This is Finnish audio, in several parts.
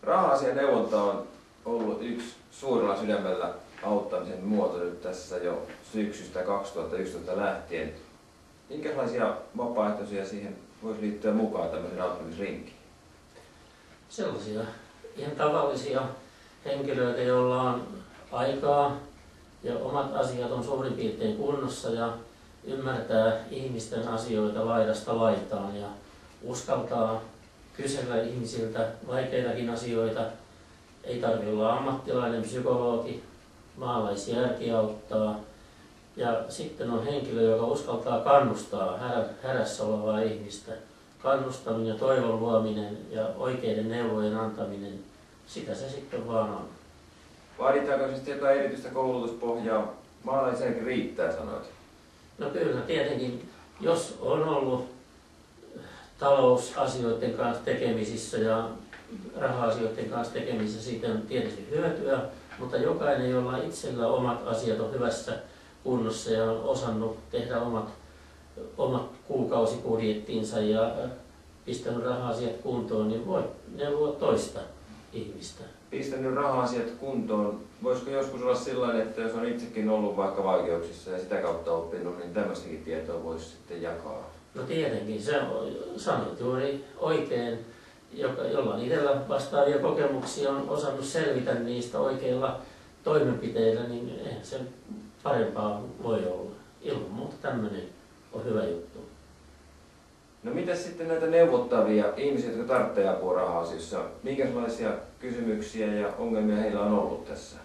Raha-asianeuvonta on ollut yksi suurella sydämellä auttamisen muoto nyt tässä jo syksystä 2011 lähtien. Minkälaisia vapaaehtoisia siihen voisi liittyä mukaan tämmöisen auttamisrinkiin? Sellaisia ihan tavallisia henkilöitä, joilla on aikaa ja omat asiat on suurin piirtein kunnossa ja ymmärtää ihmisten asioita laidasta laitaan ja uskaltaa kysellä ihmisiltä vaikeitakin asioita. Ei tarvitse olla ammattilainen psykologi, maalaisjärki auttaa. Ja sitten on henkilö, joka uskaltaa kannustaa hädässä olevaa ihmistä. Kannustaminen ja toivon luominen ja oikeiden neuvojen antaminen, sitä se sitten vaan on. Vaaditaanko siis jotain erityistä koulutuspohjaa? Maalaisjärki riittää, sanoit. No kyllä, tietenkin, jos on ollut talousasioiden kanssa tekemisissä ja raha-asioiden kanssa tekemisissä, siitä on tietysti hyötyä, mutta jokainen, jolla itsellä omat asiat on hyvässä kunnossa ja on osannut tehdä omat kuukausibudjettinsa ja pistänyt raha-asiat kuntoon, niin voi neuvoa toista ihmistä. Pistänyt raha-asiat kuntoon. Voisiko joskus olla sellainen, että jos on itsekin ollut vaikka vaikeuksissa ja sitä kautta oppinut, niin tämmöistäkin tietoa voisi sitten jakaa? No tietenkin, se sanoit juuri oikein, jolla on itsellä vastaavia kokemuksia, on osannut selvitä niistä oikeilla toimenpiteillä, niin eihän sen parempaa voi olla. Ilman muuta tämmöinen on hyvä juttu. No mitäs sitten näitä neuvottavia ihmisiä, jotka tarvitsevat apua raha-asioissa? Minkälaisia kysymyksiä ja ongelmia heillä on ollut tässä?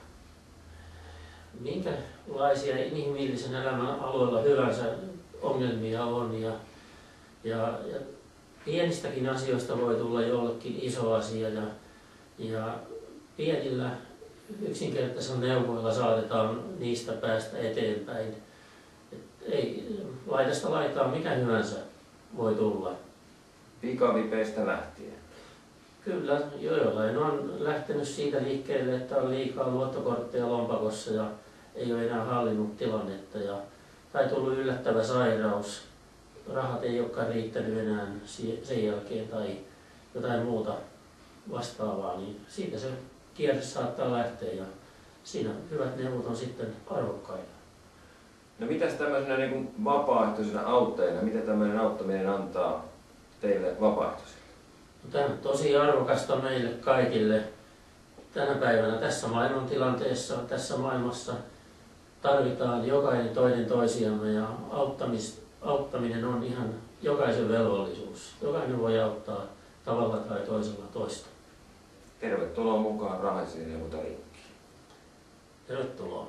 Minkälaisia inhimillisen elämän alueella hyvänsä ongelmia on ja pienistäkin asioista voi tulla jollekin iso asia ja pienillä yksinkertaisilla neuvoilla saatetaan niistä päästä eteenpäin. Ei laidasta laitaan mikä hyvänsä voi tulla. Pikavipeistä lähtien? Kyllä, joillain on lähtenyt siitä liikkeelle, että on liikaa luottokortteja lompakossa ja ei ole enää hallinnut tilannetta tai tullut yllättävä sairaus. Rahat ei olekaan riittänyt enää sen jälkeen tai jotain muuta vastaavaa, niin siitä se kierre saattaa lähteä ja siinä hyvät neuvot on sitten arvokkaita. No mitäs tämmöisenä niin kuin vapaaehtoisena auttajana, mitä tämmöinen auttaminen antaa teille vapaaehtoisille? No, tämä on tosi arvokasta meille kaikille. Tänä päivänä tässä maailmantilanteessa, tässä maailmassa tarvitaan jokainen toinen toisiamme ja auttaminen on ihan jokaisen velvollisuus. Jokainen voi auttaa tavalla tai toisella toista. Tervetuloa mukaan Raha-asianeuvontarinkiin. Tervetuloa.